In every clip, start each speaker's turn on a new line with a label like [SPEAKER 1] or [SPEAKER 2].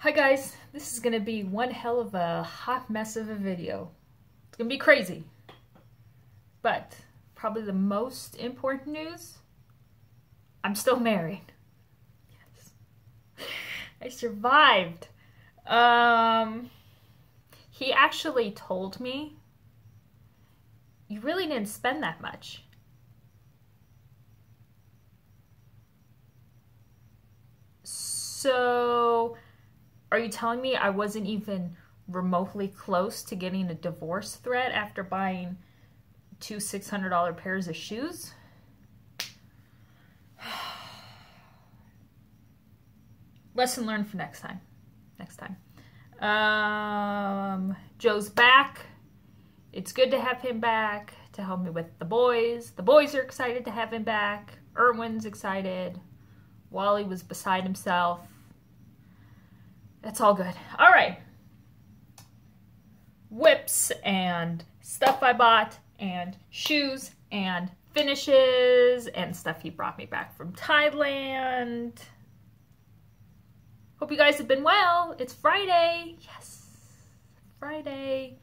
[SPEAKER 1] Hi guys, this is gonna be one hell of a hot mess of a video. It's gonna be crazy. But probably the most important news, I'm still married. Yes. I survived. He actually told me, you really didn't spend that much. So, are you telling me I wasn't even remotely close to getting a divorce threat after buying two $600 pairs of shoes? Lesson learned for next time. Joe's back. It's good to have him back to help me with the boys. The boys are excited to have him back. Erwin's excited. Wally was beside himself. That's all good. All right. Whips and stuff I bought and shoes and finishes and stuff he brought me back from Thailand. Hope you guys have been well. It's Friday. Yes, Friday.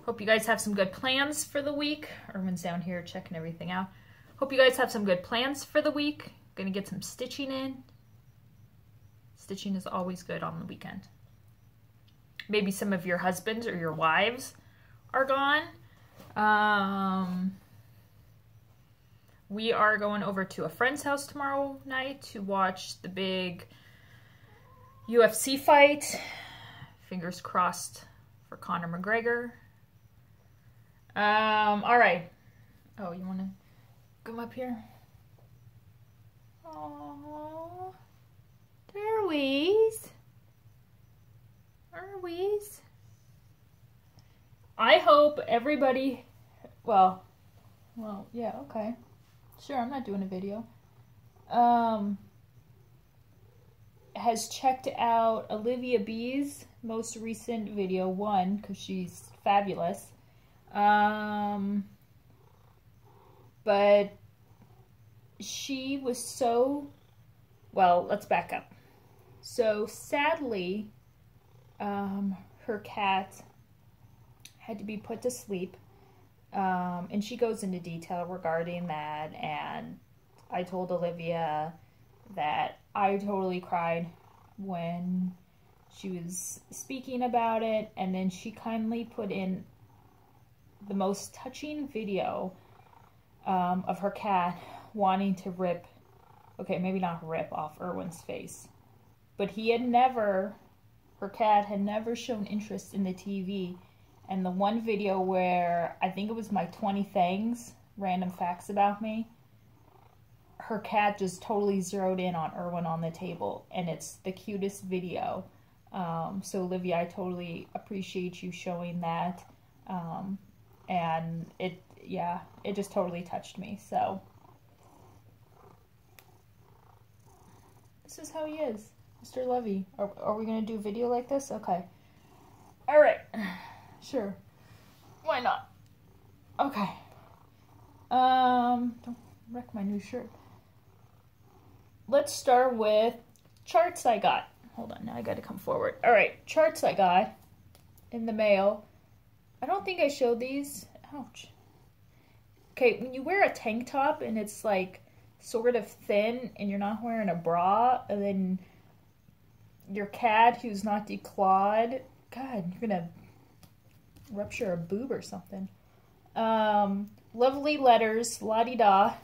[SPEAKER 1] Hope you guys have some good plans for the week. Erwin's down here checking everything out. Hope you guys have some good plans for the week. Gonna get some stitching in. Stitching is always good on the weekend. Maybe some of your husbands or your wives are gone. We are going over to a friend's house tomorrow night to watch the big UFC fight. Fingers crossed for Conor McGregor. All right. Oh, you want to come up here? Aww. Derwies. I hope everybody, well, yeah, okay. Sure, I'm not doing a video. Has checked out Olivia B's most recent video, one, because she's fabulous. But she was so, well, let's back up. So sadly, her cat had to be put to sleep. And she goes into detail regarding that. And I told Olivia that I totally cried when she was speaking about it. And then she kindly put in the most touching video of her cat wanting to rip, okay, maybe not rip off Erwin's face, but he had never, her cat had never shown interest in the TV. And the one video where, I think it was my 20 things, random facts about me, her cat just totally zeroed in on Erwin on the table, and it's the cutest video. So Olivia, I totally appreciate you showing that. And it just totally touched me. So this is how he is, Mr. Levy. Are we gonna do a video like this? Okay. All right. Sure. Why not? Okay. Don't wreck my new shirt. Let's start with charts I got. Hold on, now I gotta come forward. All right, charts I got in the mail. I don't think I showed these. Ouch. Okay, when you wear a tank top and it's like sort of thin and you're not wearing a bra, and then your cat who's not declawed, God, you're gonna rupture a boob or something. Lovely letters, la-di-da.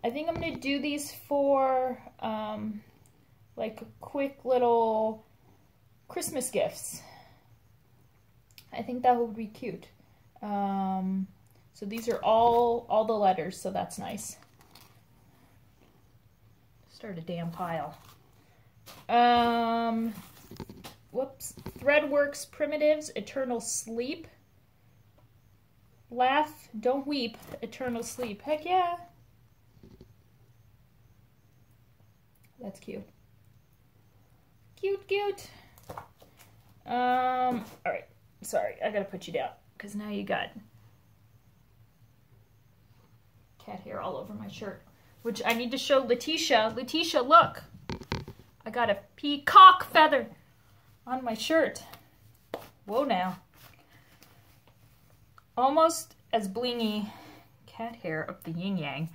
[SPEAKER 1] I think I'm gonna do these for like quick little Christmas gifts. I think that would be cute. So these are all the letters, so that's nice. Start a damn pile. Whoops. Threadworks Primitives, Eternal Sleep. Laugh, don't weep, Eternal Sleep. Heck yeah. That's cute. Cute. All right. Sorry, I gotta put you down because now you got cat hair all over my shirt, which I need to show Letitia. Letitia, look. I got a peacock feather. on my shirt. Whoa now. Almost as blingy, cat hair up the yin yang.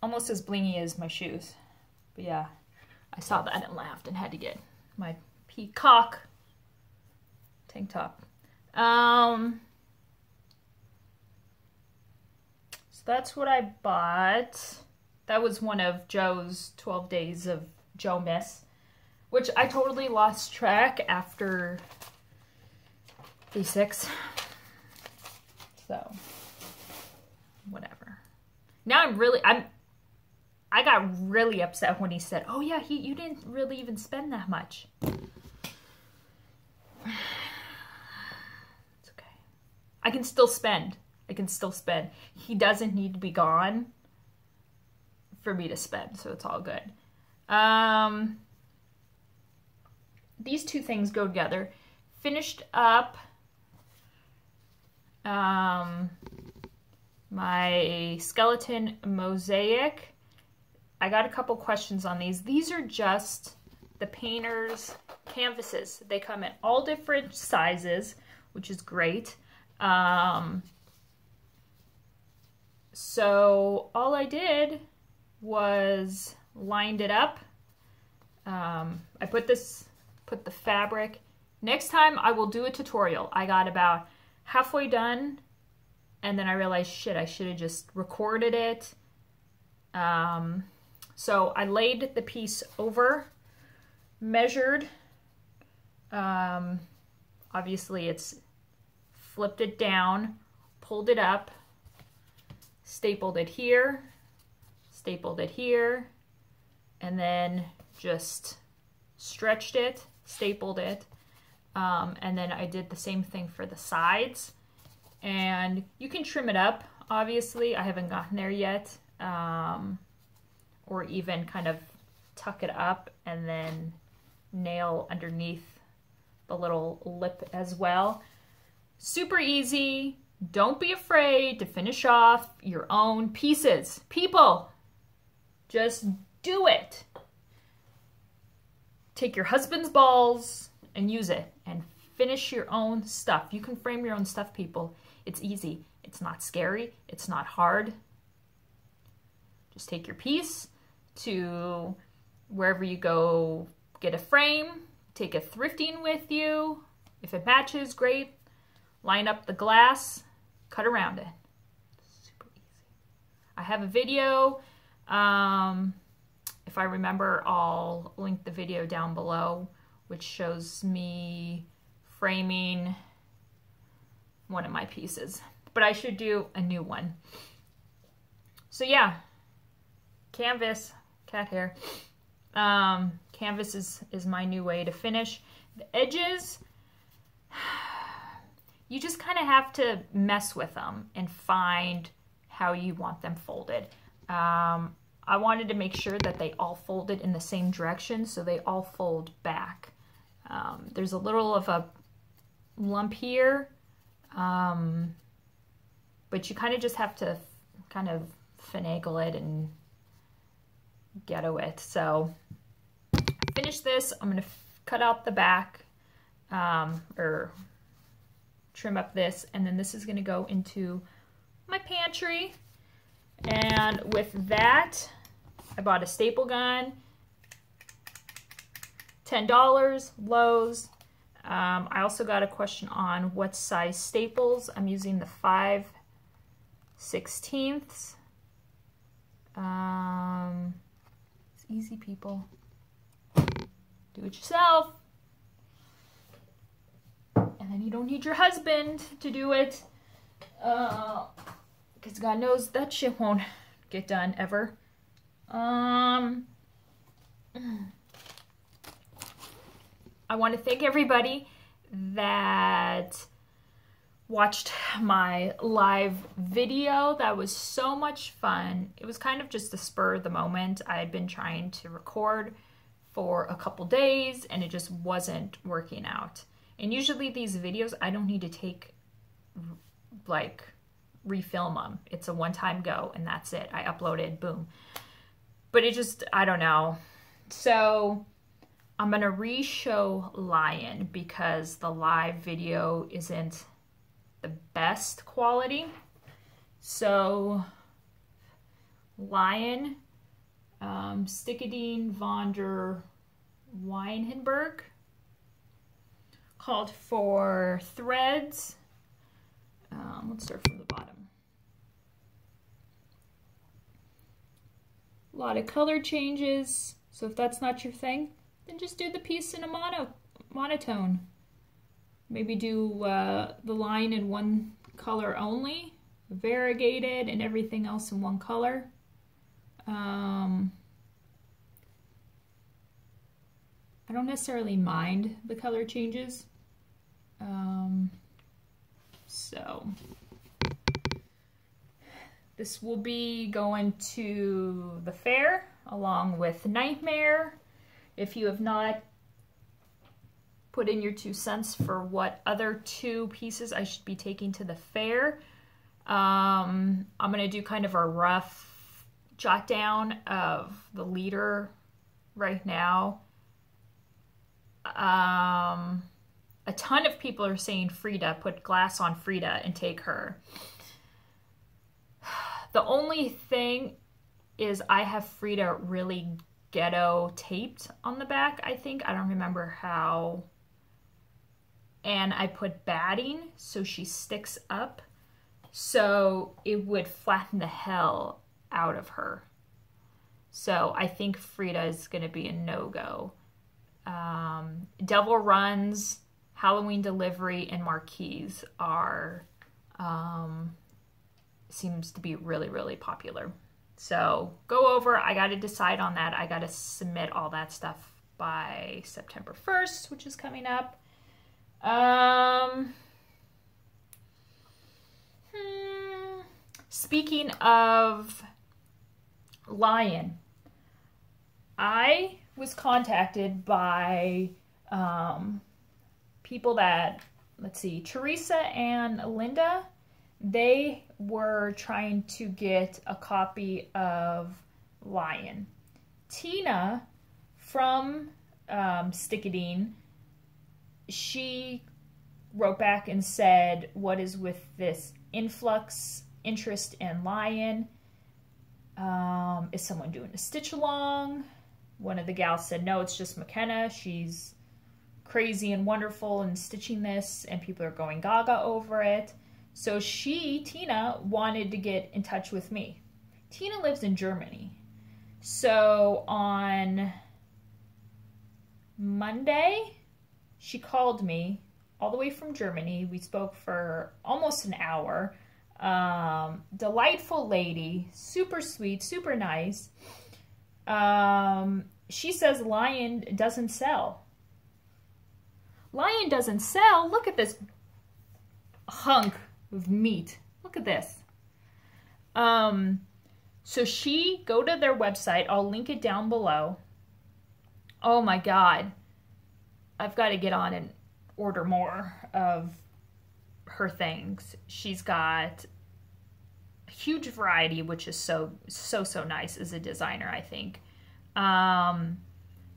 [SPEAKER 1] Almost as blingy as my shoes. But yeah, I saw that and laughed and had to get my peacock tank top. So that's what I bought. That was one of Joe's 12 days of Joe Miss, which I totally lost track after day 6. So, whatever. Now I got really upset when he said, "Oh yeah, you didn't really even spend that much." It's okay. I can still spend. He doesn't need to be gone for me to spend, so it's all good. These two things go together. Finished up my skeleton mosaic. I got a couple questions on these. These are just the painter's canvases. They come in all different sizes, which is great. So all I did was lined it up. I put the fabric. Next time I will do a tutorial. I got about halfway done and then I realized, shit, I should have just recorded it. So I laid the piece over, measured. Obviously it's flipped it down, pulled it up, stapled it here, and then just stretched it, stapled it, and then I did the same thing for the sides. And you can trim it up, obviously. I haven't gotten there yet. Or even kind of tuck it up and then nail underneath the little lip as well. Super easy. Don't be afraid to finish off your own pieces. People, just do it. Take your husband's balls and use it and finish your own stuff. You can frame your own stuff, people. It's easy. It's not scary. It's not hard. Just take your piece to wherever you go, get a frame, take a thrifting with you. If it matches, great. Line up the glass, cut around it. Super easy. I have a video. If I remember, I'll link the video down below, which shows me framing one of my pieces. But I should do a new one. So yeah, canvas, cat hair. Canvas is my new way to finish. The edges, you just kind of have to mess with them and find how you want them folded. I wanted to make sure that they all folded in the same direction, so they all fold back. There's a little of a lump here, but you kind of just have to kind of finagle it and ghetto it. So finish this. I'm going to cut out the back, or trim up this, and then this is going to go into my pantry. And with that, I bought a staple gun, $10, Lowe's. I also got a question on what size staples. I'm using the 5/16. It's easy, people. Do it yourself. And then you don't need your husband to do it. Because God knows that shit won't get done ever. I want to thank everybody that watched my live video. That was so much fun. It was kind of just a spur of the moment. I had been trying to record for a couple days and it just wasn't working out. And usually these videos, I don't need to take, like, refilm them. It's a one-time go and that's it. I uploaded, boom. But it just, I don't know. So I'm gonna re-show Lion because the live video isn't the best quality. So Lion, Stickadine von der Weinhenberg, called for threads. Let's start from the bottom. A lot of color changes, so if that's not your thing, then just do the piece in a monotone. Maybe do the line in one color only, variegated, and everything else in one color. I don't necessarily mind the color changes. So this will be going to the fair along with Nightmare. If you have not put in your 2 cents for what other 2 pieces I should be taking to the fair, I'm going to do kind of a rough jot down of the leader right now. A ton of people are saying Frida, put glass on Frida and take her. The only thing is I have Frida really ghetto taped on the back, I think. I don't remember how. And I put batting so she sticks up. So it would flatten the hell out of her. So I think Frida is going to be a no-go. Devil Runs, Halloween Delivery, and Marquise are, seems to be really, really popular. So go over, I got to decide on that. I got to submit all that stuff by September 1st, which is coming up. Speaking of Lion, I was contacted by people that, let's see, Teresa and Linda. They were trying to get a copy of Lion. Tina from Stickadine, she wrote back and said, what is with this influx interest in Lion? Is someone doing a stitch along? One of the gals said, no, it's just McKenna. She's crazy and wonderful and stitching this, and people are going gaga over it. So Tina, wanted to get in touch with me. Tina lives in Germany. So on Monday, she called me all the way from Germany. We spoke for almost an hour. Delightful lady, super sweet, super nice. She says Lion doesn't sell. Lion doesn't sell? Look at this hunk of meat. Look at this. So go to their website. I'll link it down below. Oh my God. I've got to get on and order more of her things. She's got a huge variety, which is so nice as a designer, I think.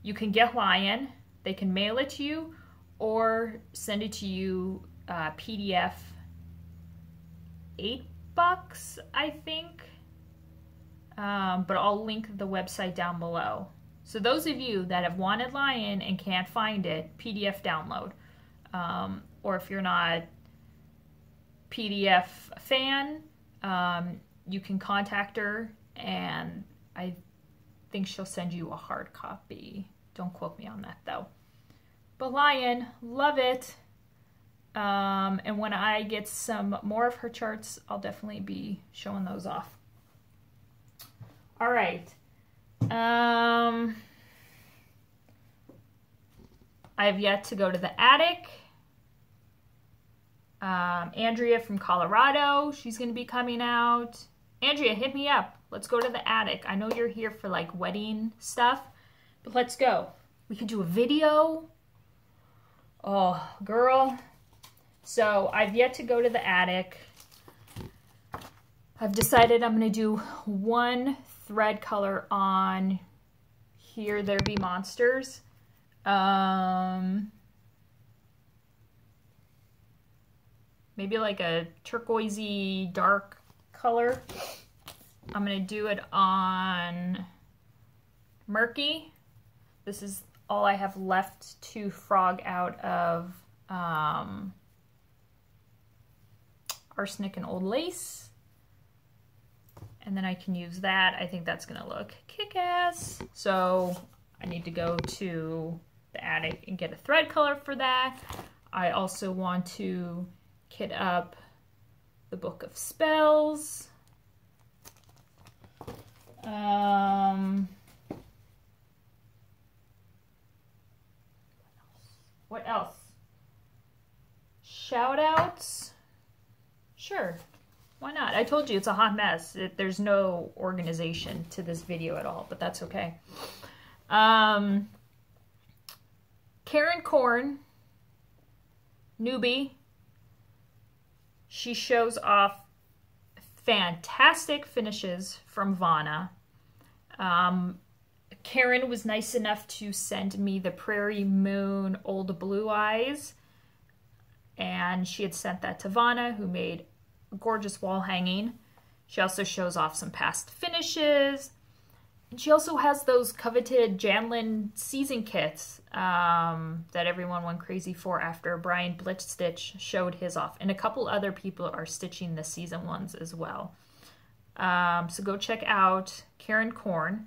[SPEAKER 1] You can get Lion. They can mail it to you or send it to you PDF. $8, I think. But I'll link the website down below. So those of you that have wanted Lion and can't find it, PDF download. Or if you're not PDF fan, you can contact her, and I think she'll send you a hard copy. Don't quote me on that though. But Lion, love it. And when I get some more of her charts, I'll definitely be showing those off. All right. I have yet to go to the attic. Andrea from Colorado, she's going to be coming out. Andrea, hit me up. Let's go to the attic. I know you're here for like wedding stuff, but let's go. We could do a video. Oh, girl. So I've yet to go to the attic. I've decided I'm going to do one thread color on Here There Be Monsters. Maybe like a turquoisey dark color. I'm going to do it on Murky. This is all I have left to frog out of Arsenic and Old Lace. And then I can use that. I think that's going to look kick-ass. So I need to go to the attic and get a thread color for that. I also want to kit up the Book of Spells. What else? Shout outs? Sure. Why not? I told you it's a hot mess. There's no organization to this video at all, but that's okay. Karen Korn, newbie. She shows off fantastic finishes from Vana. Karen was nice enough to send me the Prairie Moon Old Blue Eyes, and she had sent that to Vana, who made a gorgeous wall hanging. She also shows off some past finishes, and she also has those coveted Janlin season kits that everyone went crazy for after Brian Blitzstitch showed his off, and a couple other people are stitching the season ones as well. So go check out Karen Korn.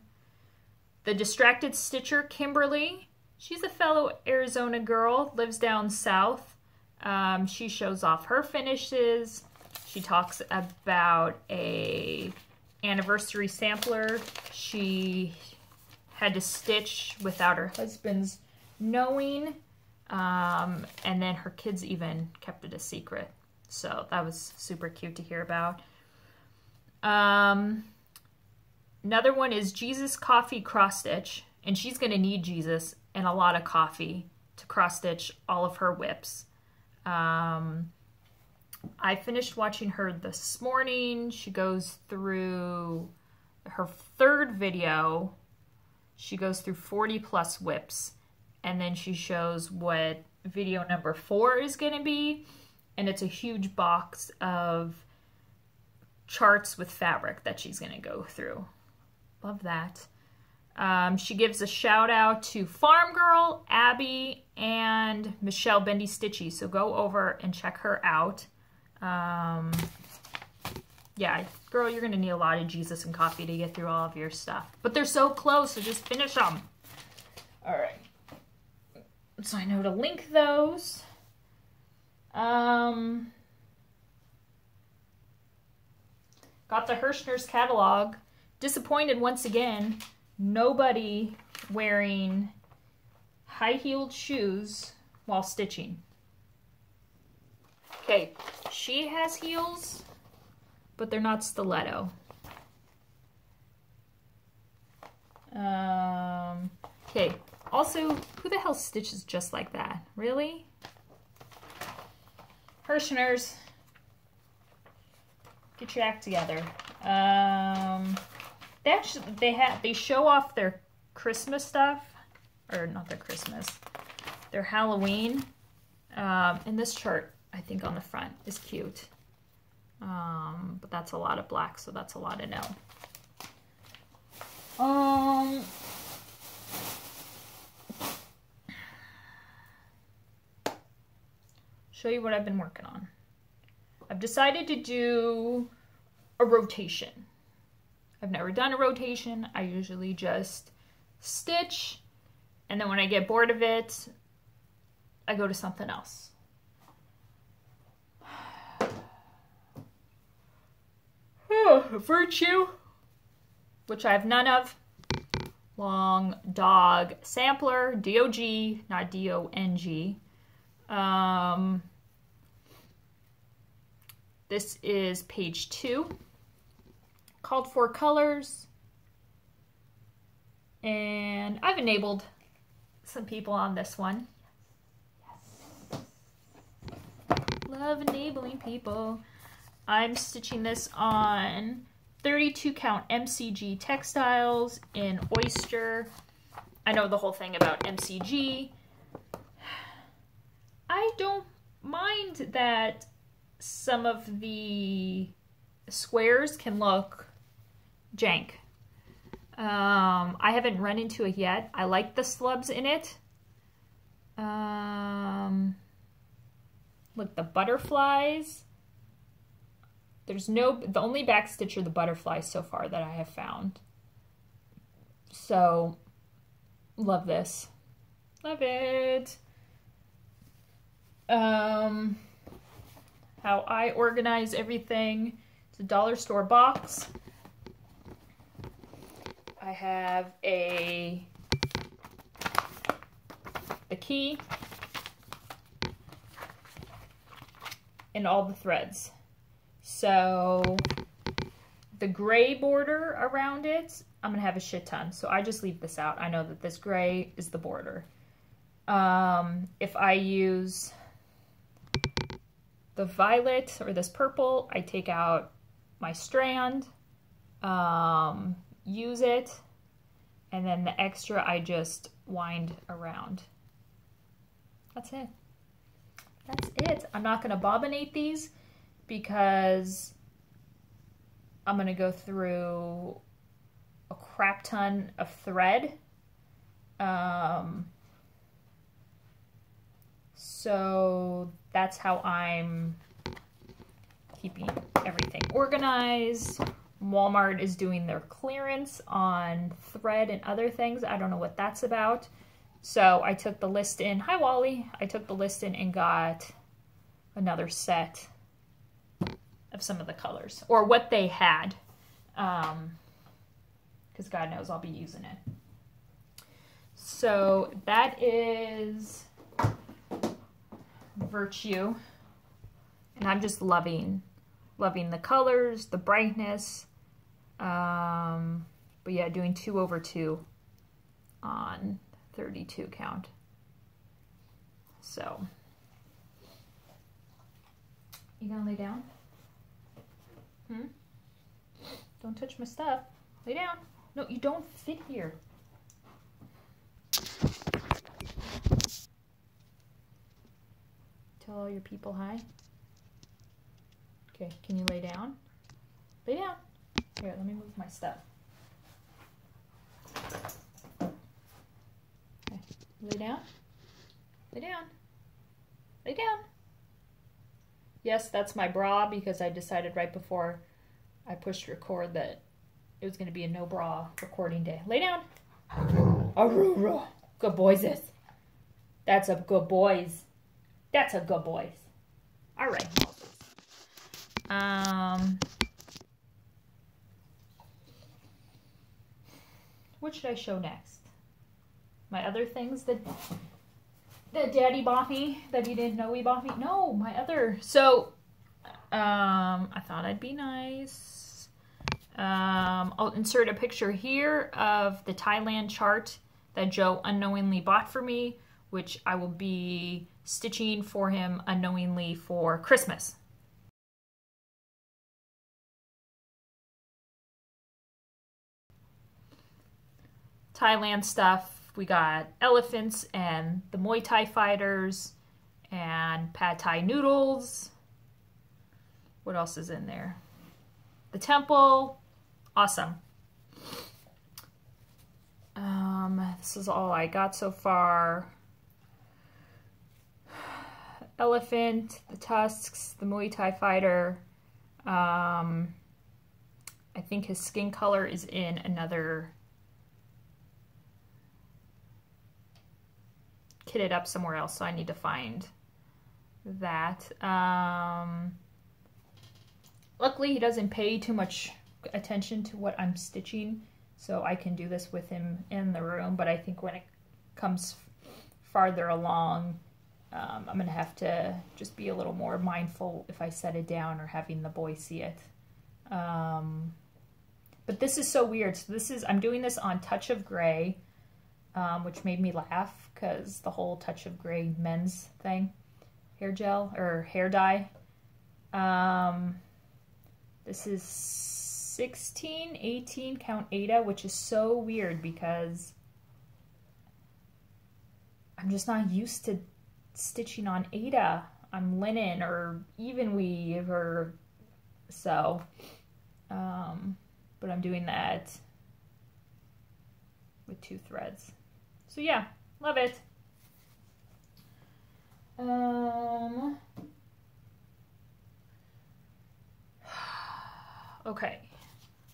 [SPEAKER 1] The Distracted Stitcher, Kimberly. She's a fellow Arizona girl, lives down south. She shows off her finishes. She talks about a anniversary sampler she had to stitch without her husband's knowing. And then her kids even kept it a secret. So that was super cute to hear about. Another one is Jesus Coffee Cross Stitch, and she's going to need Jesus and a lot of coffee to cross stitch all of her whips. I finished watching her this morning. She goes through her third video. She goes through 40 plus whips, and then she shows what video number 4 is going to be, and it's a huge box of charts with fabric that she's going to go through. Love that. She gives a shout out to Farm Girl, Abby, and Michelle Bendy Stitchy. So go over and check her out. Yeah, girl, you're going to need a lot of Jesus and coffee to get through all of your stuff. But they're so close, so just finish them. All right. So I know to link those. Got the Hirschner's catalog. Disappointed once again. Nobody wearing high-heeled shoes while stitching. Okay, she has heels, but they're not stiletto. Okay, also, who the hell stitches just like that? Really? Hirschners, get your act together. They show off their Christmas stuff, or not their Christmas, their Halloween. And this chart, I think on the front is cute. But that's a lot of black, so that's a lot of no. Show you what I've been working on. I've decided to do a rotation. I've never done a rotation. I usually just stitch, and then when I get bored of it, I go to something else. Virtue, which I have none of. Long Dog Sampler, D-O-G, not D-O-N-G. This is page 2. Called for colors. And I've enabled some people on this one. Yes. Love enabling people. I'm stitching this on 32 count MCG textiles in Oyster. I know the whole thing about MCG. I don't mind that some of the squares can look jank. I haven't run into it yet. I like the slubs in it. Look, the butterflies. The only backstitch are the butterflies so far that I have found. So, love this. Love it. How I organize everything. It's a dollar store box. I have the key and all the threads. So the gray border around it, I'm gonna have a shit ton. So I just leave this out. I know that this gray is the border. If I use the violet or this purple, I take out my strand, use it, and then the extra I just wind around. That's it. That's it. I'm not going to bobbinate these because I'm going to go through a crap ton of thread. So that's how I'm keeping everything organized. Walmart is doing their clearance on thread and other things. I don't know what that's about. So I took the list in. Hi, Wally. I took the list in and got another set of some of the colors, or what they had, because God knows I'll be using it. So that is Virtue, and I'm just loving the colors, the brightness. But yeah, doing 2/2 on 32 count. So, you gonna lay down? Don't touch my stuff. Lay down. No, you don't sit here. Tell all your people hi. Okay, can you lay down? Lay down. Here, let me move my stuff. Okay, lay down. Lay down. Lay down. Yes, that's my bra because I decided right before I pushed record that it was going to be a no bra recording day. Lay down. Aurora. Good boys this. That's a good boys. That's a good boys. All right. What should I show next? My other things that Daddy bought me that he didn't know he bought me? No, my other. So, I thought I'd be nice. I'll insert a picture here of the Thailand chart that Joe unknowingly bought for me, which I will be stitching for him unknowingly for Christmas. Thailand stuff. We got elephants and the Muay Thai fighters and pad Thai noodles. What else is in there? The temple. Awesome. This is all I got so far. Elephant, the tusks, the Muay Thai fighter. I think his skin color is in another kitted up somewhere else, so I need to find that. Luckily, he doesn't pay too much attention to what I'm stitching, so I can do this with him in the room, but I think when it comes farther along, I'm going to have to just be a little more mindful if I set it down or having the boy see it. But this is so weird. So I'm doing this on Touch of Gray, which made me laugh because the whole Touch of Gray men's thing, hair gel or hair dye. This is 16, 18 count Ada, which is so weird because I'm just not used to stitching on Aida, on linen or even weave or so. But I'm doing that with 2 threads. So yeah, love it. Okay,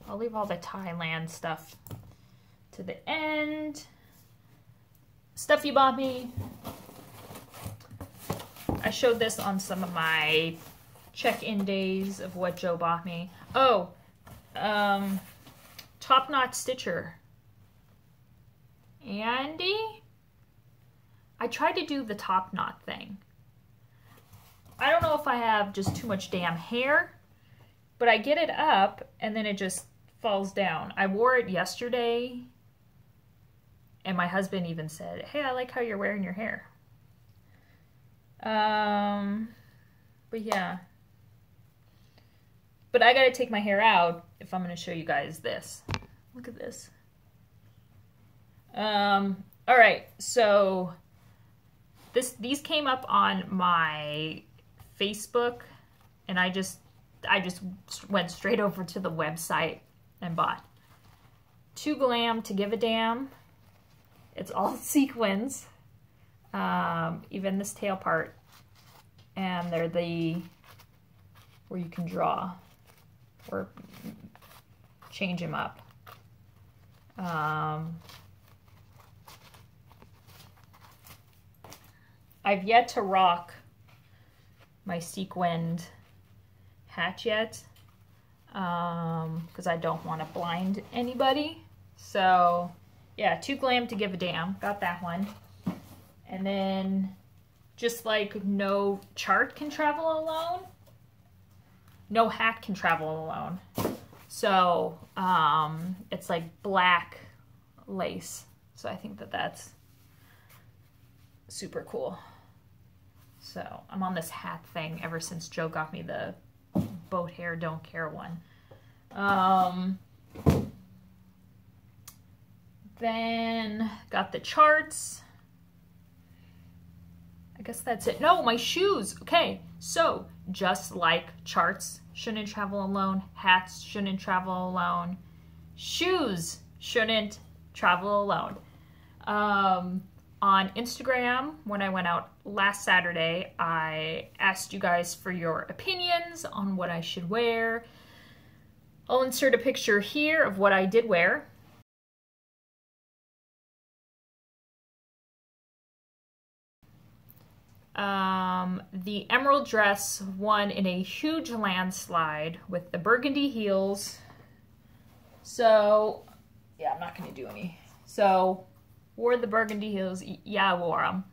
[SPEAKER 1] I'll leave all the Thailand stuff to the end. Stuff you bought me. I showed this on some of my check-in days of what Joe bought me. Oh, Top Knot Stitcher. Andy? I tried to do the top knot thing. I don't know if I have just too much damn hair, but I get it up and then it just falls down. I wore it yesterday and my husband even said, hey, I like how you're wearing your hair. But yeah. But I gotta take my hair out if I'm gonna show you guys this. Look at this. All right, so these came up on my Facebook, and I just went straight over to the website and bought 2 Glam to Give a Damn. It's all sequins, even this tail part, and they're where you can draw or change them up. I've yet to rock my sequined hat yet, because I don't want to blind anybody. So yeah, 2 Glam to Give a Damn, got that one. And then just like no chart can travel alone, no hat can travel alone. So it's like black lace. So I think that that's super cool. So I'm on this hat thing ever since Joe got me the boat hair don't care one. Then got the charts. I guess that's it. No, my shoes. Okay, so just like charts shouldn't travel alone, hats shouldn't travel alone, shoes shouldn't travel alone. On Instagram, when I went out last Saturday, I asked you guys for your opinions on what I should wear. I'll insert a picture here of what I did wear. The emerald dress won in a huge landslide with the burgundy heels. So, yeah, I'm not going to do any. So, wore the burgundy heels. Yeah, I wore them.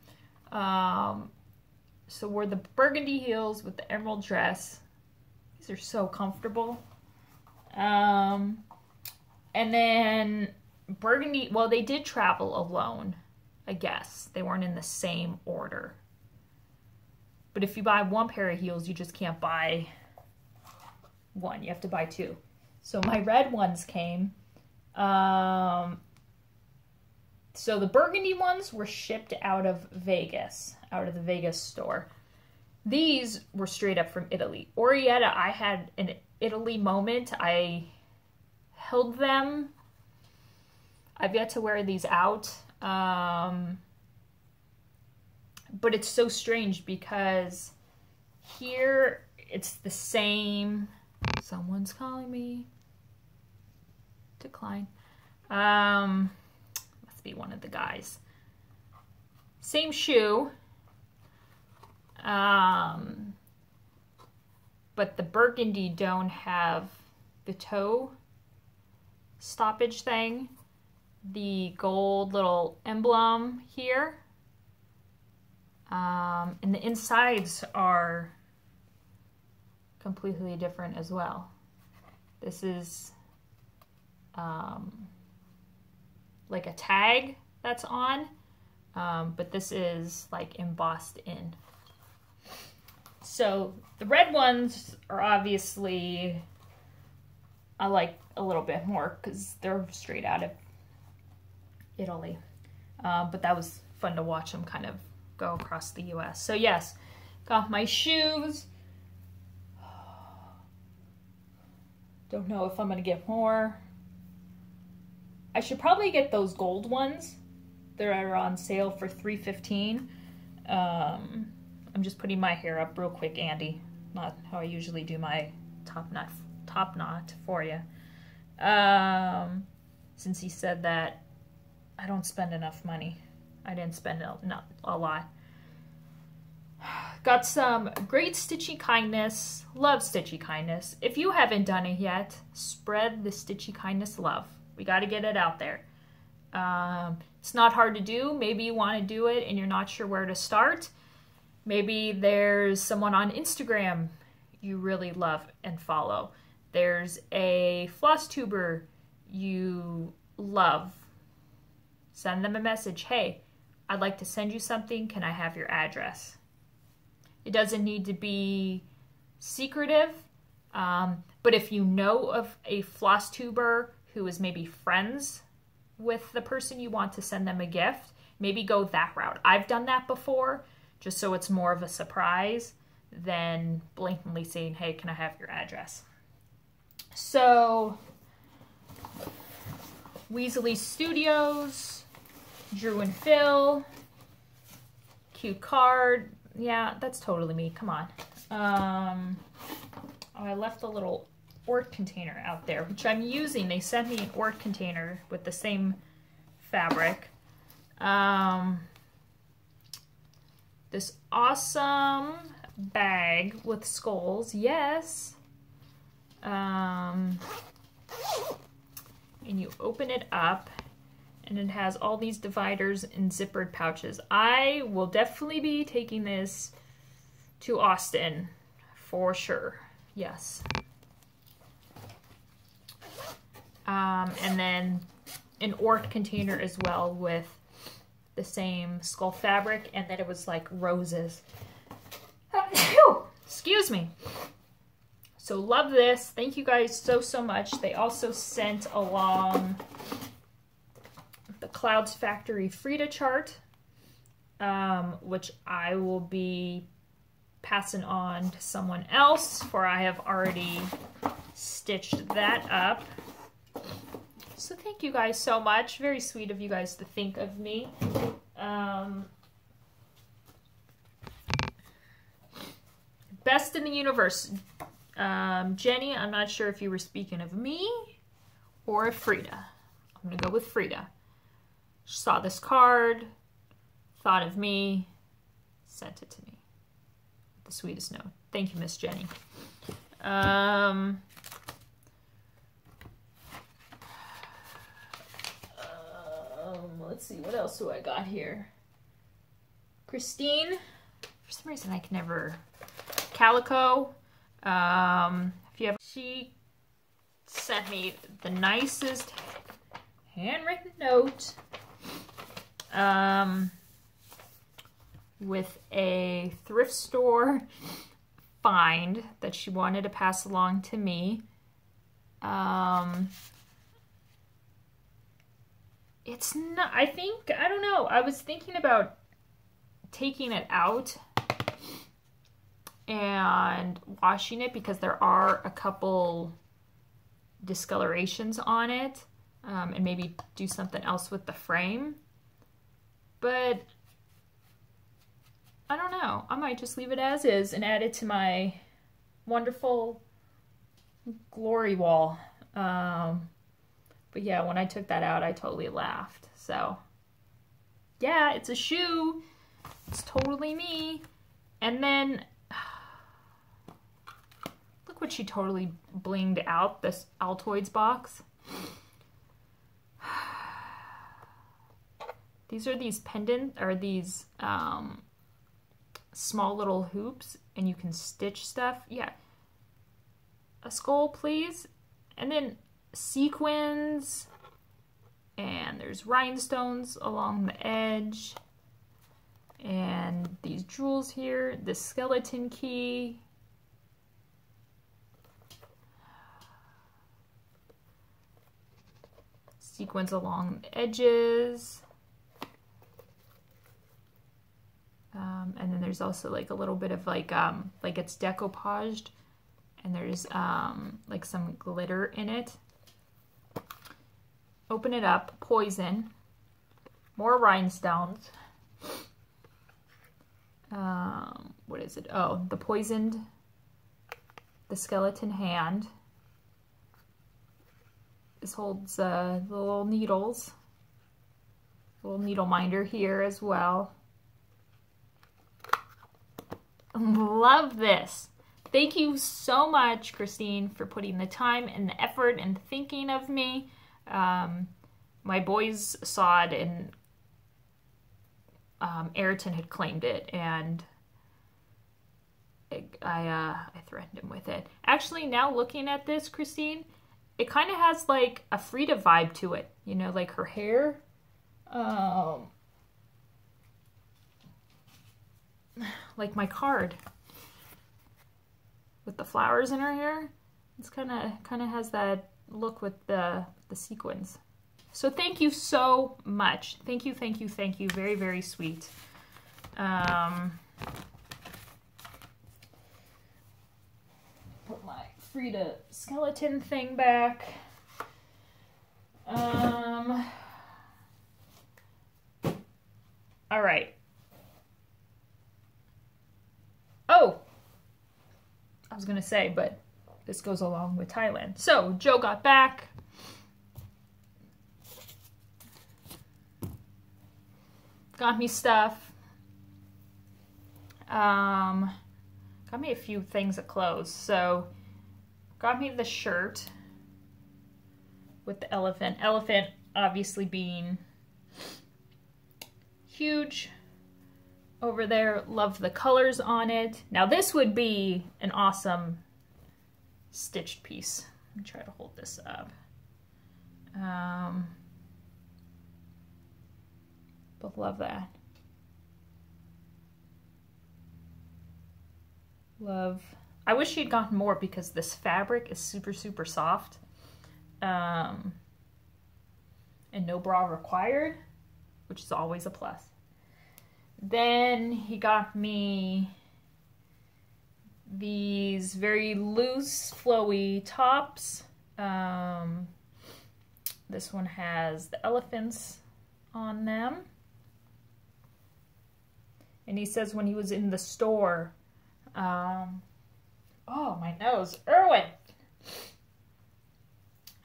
[SPEAKER 1] So wore the burgundy heels with the emerald dress. These are so comfortable. And then burgundy, well, they did travel alone, I guess. They weren't in the same order. But if you buy 1 pair of heels, you just can't buy 1. You have to buy 2. So my red ones came. So the burgundy ones were shipped out of Vegas, out of the Vegas store. These were straight up from Italy. Orietta, I had an Italy moment. I held them. I've yet to wear these out. But it's so strange because here it's the same. Someone's calling me. Decline. Must be one of the guys. Same shoe. But the burgundy don't have the toe stoppage thing. The gold little emblem here. And the insides are completely different as well. This is like a tag that's on, but this is like embossed in. So the red ones are obviously, I like a little bit more because they're straight out of Italy. But that was fun to watch them kind of go across the US. So yes, got my shoes. Don't know if I'm gonna get more. I should probably get those gold ones. They're on sale for $3.15. I'm just putting my hair up real quick, Andy. Not how I usually do my top knot for you. Since he said that I don't spend enough money. I didn't spend a lot. Got some great Stitchy Kindness. Love Stitchy Kindness. If you haven't done it yet, spread the Stitchy Kindness love. We got to get it out there. It's not hard to do. Maybe you want to do it and you're not sure where to start. Maybe there's someone on Instagram you really love and follow. There's a FlossTuber you love. Send them a message. Hey, I'd like to send you something. Can I have your address? It doesn't need to be secretive, but if you know of a FlossTuber who is maybe friends with the person you want to send them a gift, maybe go that route. I've done that before, just so it's more of a surprise than blatantly saying, hey, can I have your address? So, Weasley Studios, Drew and Phil, cute card. Yeah, that's totally me. Come on. Oh, I left a little Ort container out there, which I'm using. They sent me an Ort container with the same fabric. This awesome bag with skulls. Yes. And you open it up, and it has all these dividers and zippered pouches. I will definitely be taking this to Austin for sure. Yes. And then an Ort container as well with the same skull fabric, and then it was like roses. Excuse me. So love this. Thank you guys so much. They also sent along the Clouds Factory Frida chart, which I will be passing on to someone else, for I have already stitched that up. So thank you guys so much. Very sweet of you guys to think of me. Best in the universe. Jenny, I'm not sure if you were speaking of me or of Frida. I'm going to go with Frida. She saw this card, thought of me, sent it to me. The sweetest note. Thank you, Miss Jenny. Let's see, what else do I got here? Christine. For some reason, I can never... Calico. If you have... She sent me the nicest handwritten note with a thrift store find that she wanted to pass along to me. It's not, I think, I don't know. I was thinking about taking it out and washing it because there are a couple discolorations on it, and maybe do something else with the frame. But I don't know. I might just leave it as is and add it to my wonderful glory wall. But yeah, when I took that out, I totally laughed. So yeah, it's a shoe. It's totally me. And then look what she totally blinged out, this Altoids box. These are these pendant, or these small little hoops, and you can stitch stuff. Yeah. A skull, please. And then sequins, and there's rhinestones along the edge, and these jewels here, the skeleton key, sequins along the edges, And then there's also like a little bit of like it's decoupaged, and there's like some glitter in it. Open it up, poison, more rhinestones. What is it? Oh, the poisoned, the skeleton hand. This holds the little needles. A little needle minder here as well. Love this. Thank you so much, Christine, for putting the time and the effort and thinking of me. My boys saw it, and Ayrton had claimed it, and I threatened him with it. Actually, now looking at this, Christine, it kind of has like a Frida vibe to it. You know, like her hair. Like my card with the flowers in her hair. It's kind of has that look with the sequins. So thank you so much. Thank you, thank you, thank you. Very, very sweet. Put my Frida skeleton thing back. All right. Oh, I was gonna say, but this goes along with Thailand. So Joe got back. Got me stuff. Got me a few things of clothes. So got me the shirt with the elephant. Elephant obviously being huge over there. Love the colors on it. Now this would be an awesome stitched piece. Let me try to hold this up. But love that. Love. I wish she'd gotten more because this fabric is super, super soft. And no bra required, which is always a plus. Then he got me these very loose, flowy tops. This one has the elephants on them. And he says when he was in the store, oh, my nose, Erwin!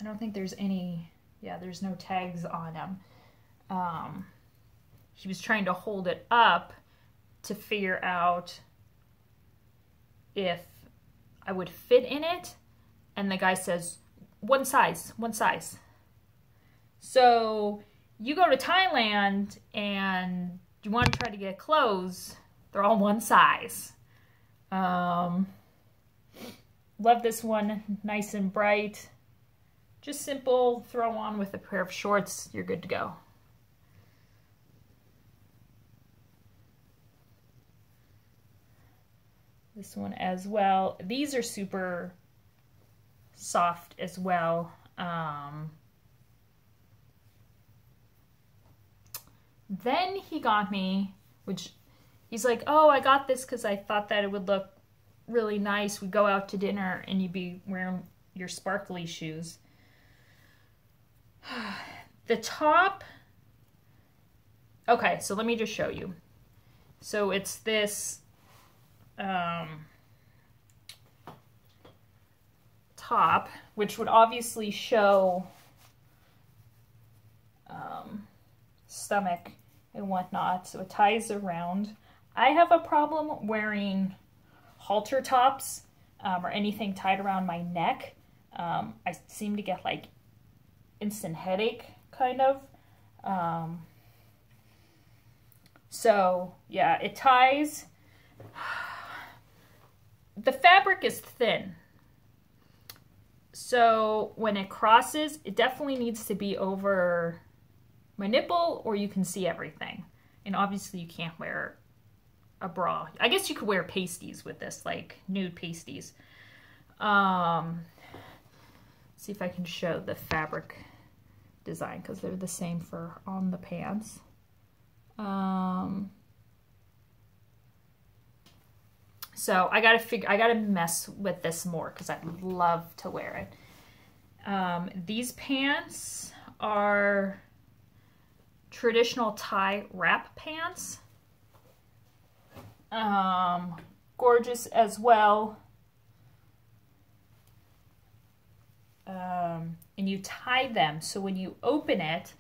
[SPEAKER 1] I don't think there's any, yeah, there's no tags on him. He was trying to hold it up to figure out if I would fit in it. And the guy says, one size, one size. So you go to Thailand and you want to try to get clothes, they're all one size. Love this one, nice and bright. Just simple, throw on with a pair of shorts, you're good to go. This one as well. These are super soft as well. Then he got me, which he's like, oh, I got this because I thought that it would look really nice. We go out to dinner and you'd be wearing your sparkly shoes. The top, okay, so let me just show you. So it's this top, which would obviously show stomach and whatnot, so it ties around. I have a problem wearing halter tops or anything tied around my neck. I seem to get like instant headache, kind of. So yeah, it ties. The fabric is thin, so when it crosses, it definitely needs to be over my nipple or you can see everything. And obviously you can't wear a bra. I guess you could wear pasties with this, like nude pasties. See if I can show the fabric design because they're the same for on the pants. So I gotta mess with this more because I'd love to wear it. These pants are traditional Thai wrap pants. Gorgeous as well. And you tie them, so when you open it,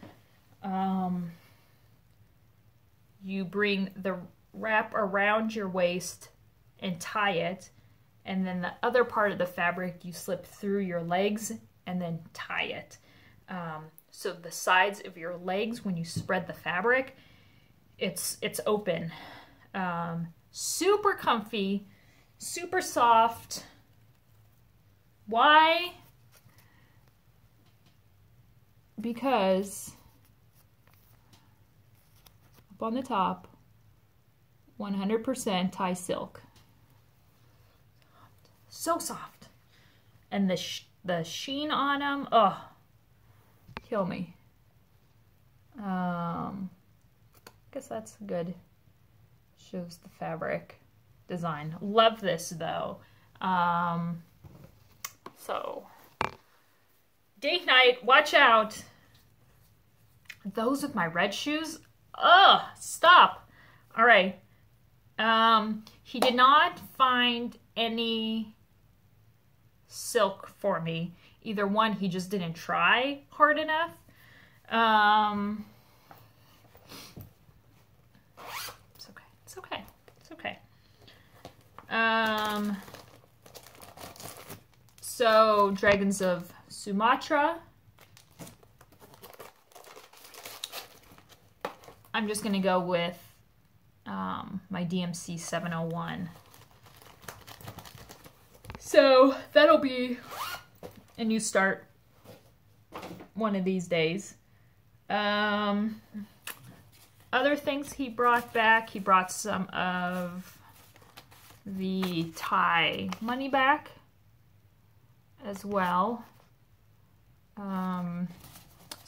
[SPEAKER 1] you bring the wrap around your waist and tie it, and then the other part of the fabric you slip through your legs and then tie it. So the sides of your legs, when you spread the fabric, it's open. Super comfy, super soft. Why? Because up on the top, 100% Thai silk. So soft. And the sheen on them, oh, kill me. I guess that's good. Shows the fabric design. Love this though. So date night, watch out. Those with my red shoes, ugh, stop. All right. He did not find any silk for me. Either one, he just didn't try hard enough. It's okay. It's okay. It's okay. So Dragons of Sumatra. I'm just gonna go with my DMC 701. So that'll be a new start one of these days. Other things he brought back, he brought some of the Thai money back as well. So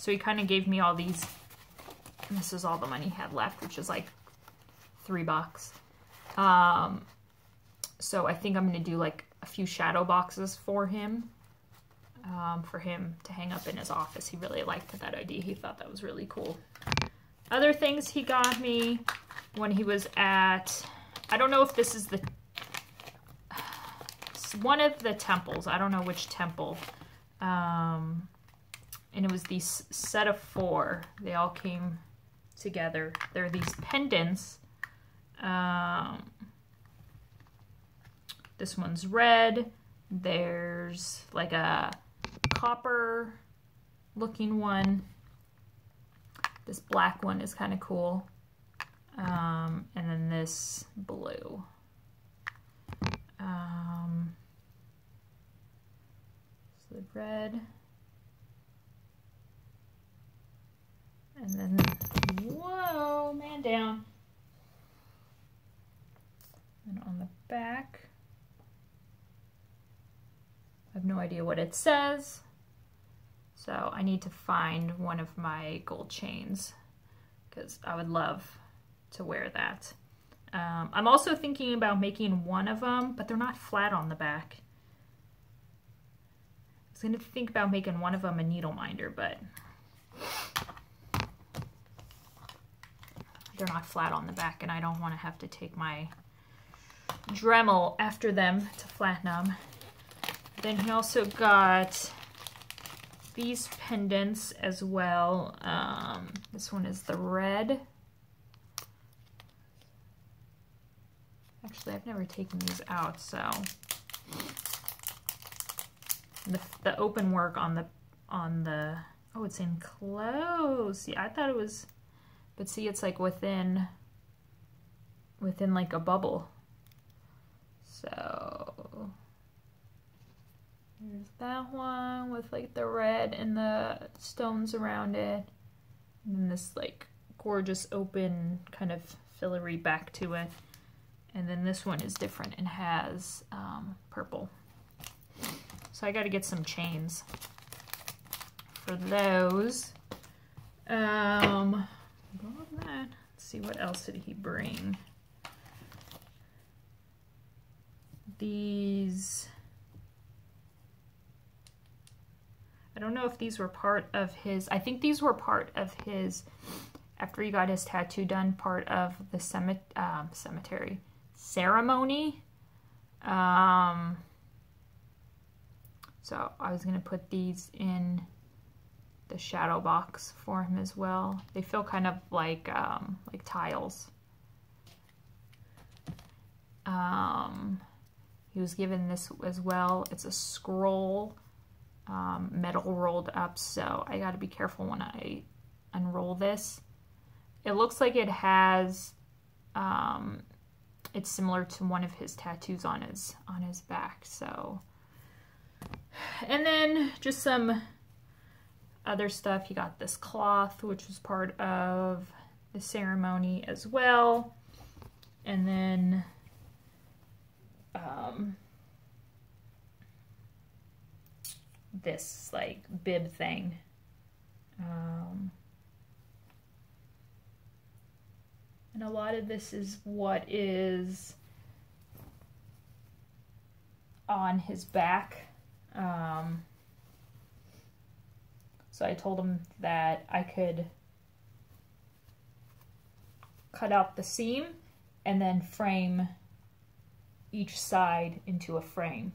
[SPEAKER 1] he kind of gave me all these, and this is all the money he had left, which is like $3. So I think I'm going to do like a few shadow boxes for him to hang up in his office. He really liked that idea. He thought that was really cool. Other things he got me when he was at, I don't know if this is one of the temples. I don't know which temple. And it was these set of 4. They all came together. There are these pendants. This one's red. There's like a copper looking one. This black one is kind of cool. And then this blue. So the red. And then, whoa, man down. And on the back, I have no idea what it says. So I need to find one of my gold chains because I would love to wear that. I'm also thinking about making one of them, but they're not flat on the back. I was going to think about making one of them a needle minder, but they're not flat on the back, and I don't want to have to take my Dremel after them to flatten them. Then he also got these pendants as well. This one is the red. Actually, I've never taken these out, so the open work on the oh, it's enclosed. Yeah, I thought it was, but see, it's like within like a bubble. So there's that one with like the red and the stones around it, and then this like gorgeous open kind of fillery back to it. And then this one is different and has purple. So I got to get some chains for those. Let's see, what else did he bring? these, I don't know if these were part of his, I think these were part of his, after he got his tattoo done, part of the cemetery ceremony. So I was going to put these in the shadow box for him as well. They feel kind of like tiles. He was given this as well. It's a scroll, metal rolled up, so I got to be careful when I unroll this. It looks like it has, it's similar to one of his tattoos on his back. So, and then just some other stuff. He got this cloth, which was part of the ceremony as well. And then this like bib thing. And a lot of this is what is on his back. So I told him that I could cut out the seam and then frame each side into a frame.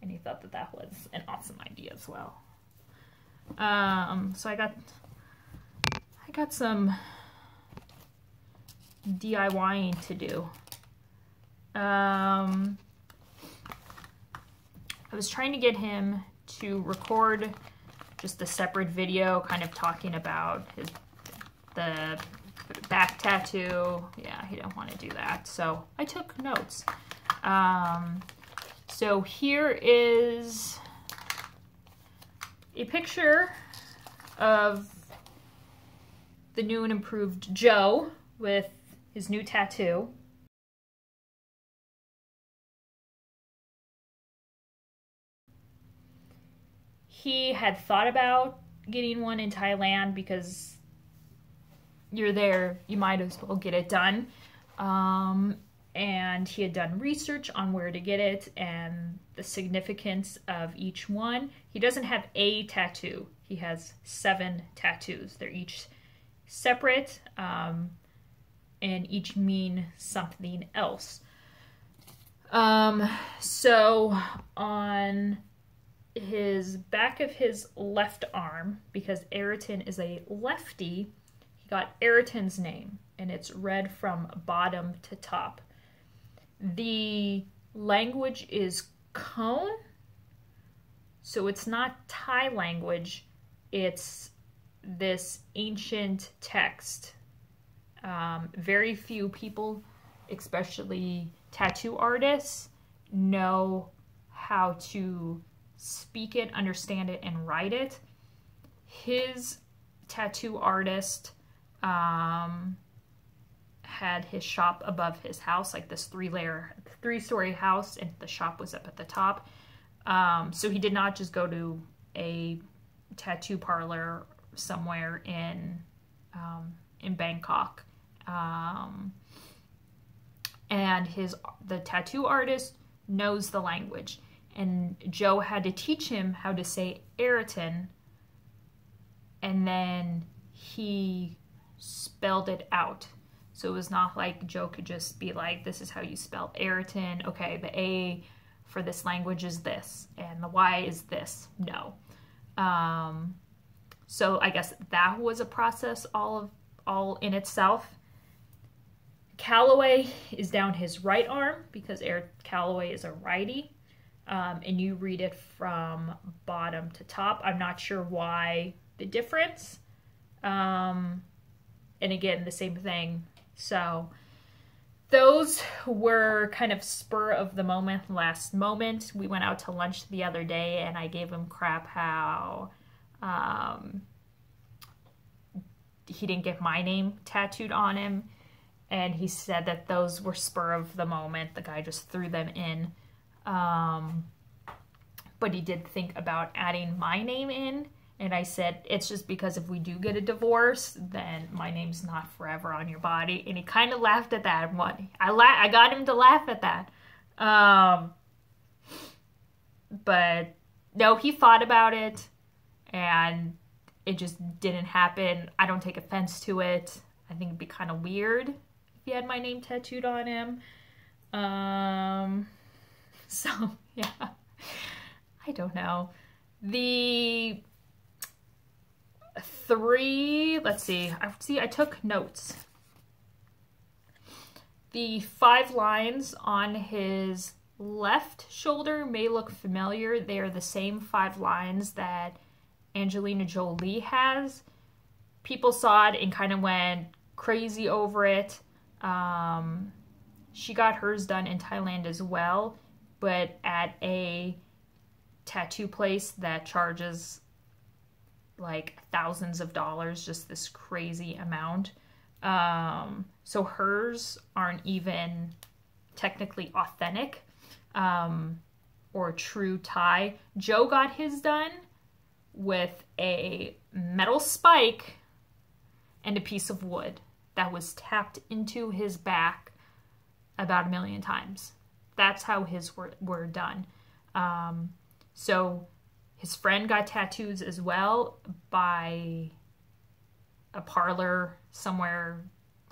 [SPEAKER 1] And he thought that that was an awesome idea as well. So I got some DIYing to do. I was trying to get him to record just a separate video kind of talking about the back tattoo. Yeah, he didn't want to do that. So I took notes. So here is a picture of the new and improved Joe with his new tattoo. He had thought about getting one in Thailand because you're there, you might as well get it done. And he had done research on where to get it and the significance of each one. He doesn't have a tattoo. He has 7 tattoos. They're each separate and each mean something else. So on his back of his left arm, because Ayrton is a lefty, he got Ayrton's name, and it's read from bottom to top. The language is Khon, so it's not Thai language, it's this ancient text. Very few people, especially tattoo artists, know how to speak it, understand it, and write it. His tattoo artist had his shop above his house, like this 3-story house, and the shop was up at the top. So he did not just go to a tattoo parlor somewhere in Bangkok. And the tattoo artist knows the language. And Joe had to teach him how to say Ayrton, and then he spelled it out. So it was not like Joe could just be like, this is how you spell Ayrton. Okay, the A for this language is this, and the Y is this. No. So I guess that was a process all in itself. Callaway is down his right arm because Eric Callaway is a righty. And you read it from bottom to top. I'm not sure why the difference. And again, the same thing. So those were kind of spur of the moment, last moment. We went out to lunch the other day and I gave him crap how he didn't get my name tattooed on him. And he said that those were spur of the moment. The guy just threw them in. But he did think about adding my name in, and I said, it's just because if we do get a divorce, then my name's not forever on your body. And he kind of laughed at that. I got him to laugh at that. But no, he thought about it and it just didn't happen. I don't take offense to it. I think it'd be kind of weird if he had my name tattooed on him. So yeah, I don't know. The three, let's see, I took notes. The 5 lines on his left shoulder may look familiar. They are the same 5 lines that Angelina Jolie has. People saw it and kind of went crazy over it. She got hers done in Thailand as well, but at a tattoo place that charges like thousands of dollars, just this crazy amount. So hers aren't even technically authentic or true Thai. Joe got his done with a metal spike and a piece of wood that was tapped into his back about 1 million times. That's how his were done. So his friend got tattoos as well by a parlor somewhere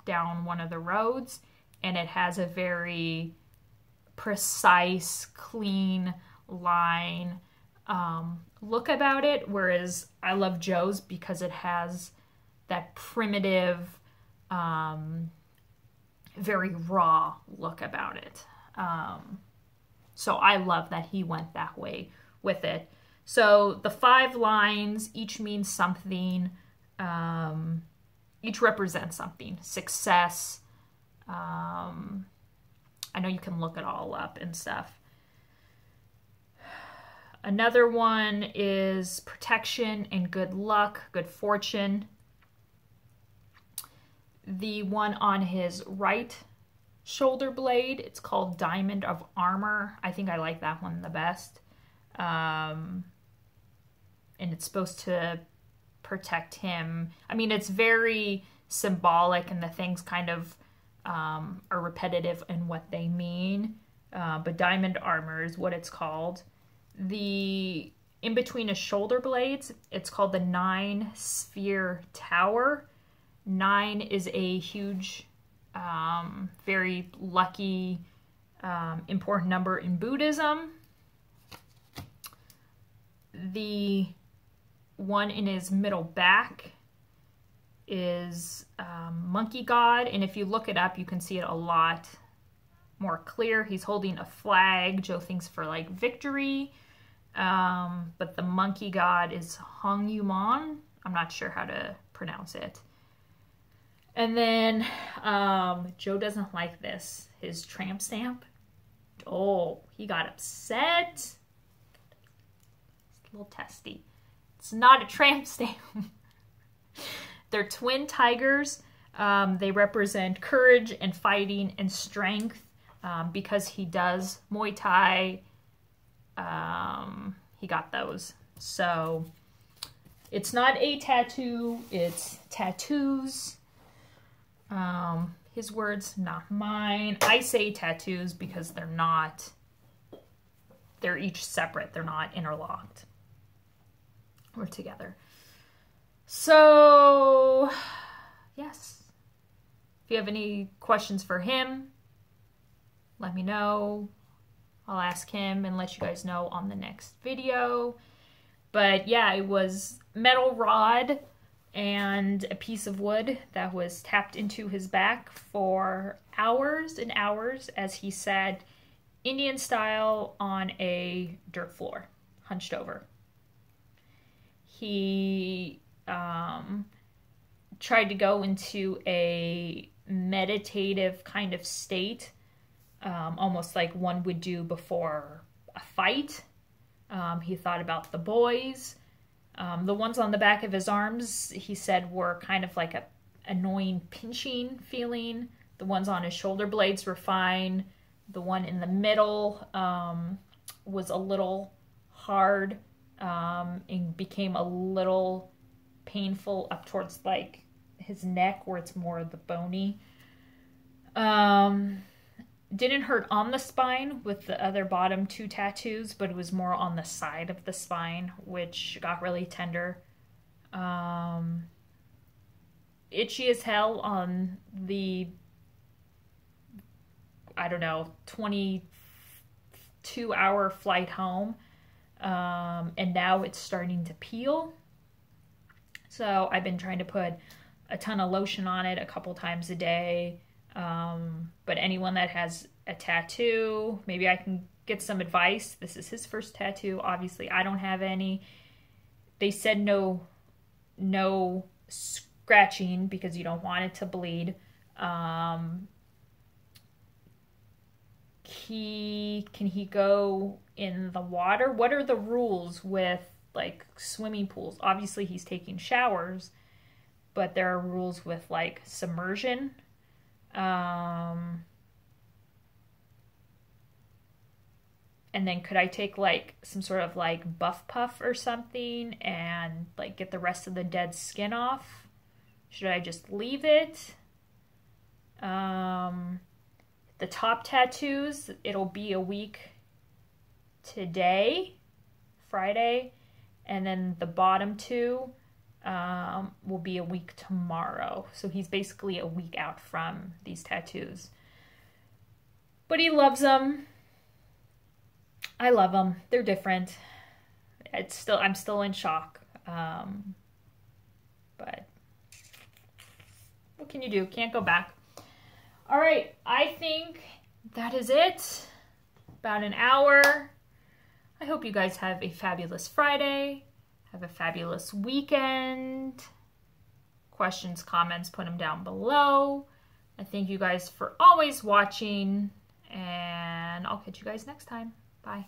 [SPEAKER 1] down one of the roads, and it has a very precise, clean line look about it, whereas I love Joe's because it has that primitive, very raw look about it. So I love that he went that way with it. So the 5 lines each mean something. Each represents something. Success. I know you can look it all up and stuff. Another one is protection and good luck, good fortune. The one on his right shoulder blade, it's called Diamond of Armor. I think I like that one the best. And it's supposed to protect him. I mean, it's very symbolic and the things kind of are repetitive in what they mean. But Diamond Armor is what it's called. The in between his shoulder blades, it's called the 9-sphere tower. 9 is a huge, very lucky, important number in Buddhism. The one in his middle back is monkey god, and if you look it up, you can see it a lot more clear. He's holding a flag. Joe thinks for like victory, but the monkey god is Hong Yuman. I'm not sure how to pronounce it. And then Joe doesn't like this. His tramp stamp. Oh, he got upset. It's a little testy. It's not a tramp stamp. They're twin tigers. They represent courage and fighting and strength. Because he does Muay Thai, he got those. So it's not a tattoo, it's tattoos. His words, not mine. I say tattoos because they're not, they're each separate. They're not interlocked or together. So, yes. If you have any questions for him, let me know. I'll ask him and let you guys know on the next video. But yeah, it was metal rod and a piece of wood that was tapped into his back for hours and hours, as he said, Indian style on a dirt floor, hunched over. He tried to go into a meditative kind of state, almost like one would do before a fight. He thought about the boys. The ones on the back of his arms, he said, were kind of like a annoying pinching feeling. The ones on his shoulder blades were fine. The one in the middle was a little hard and became a little painful up towards like his neck, where it's more of the bony. didn't hurt on the spine with the other bottom 2 tattoos, but it was more on the side of the spine, which got really tender. Itchy as hell on the, I don't know, 22-hour flight home. And now it's starting to peel. So I've been trying to put a ton of lotion on it a couple times a day. But anyone that has a tattoo, maybe I can get some advice. This is his first tattoo. Obviously, I don't have any. They said no scratching because you don't want it to bleed. Can he go in the water? What are the rules with like swimming pools? Obviously, he's taking showers, but there are rules with like submersion. And then could I take like some sort of like buff puff or something and like get the rest of the dead skin off? Should I just leave it? The top tattoos, it'll be a week today, Friday, and then the bottom 2 will be a week tomorrow. So he's basically a week out from these tattoos. But he loves them. I love them. They're different. I'm still in shock. But what can you do? Can't go back. All right, I think that is it. About an hour. I hope you guys have a fabulous Friday. Have a fabulous weekend. Questions, comments, put them down below. I thank you guys for always watching, and I'll catch you guys next time. Bye.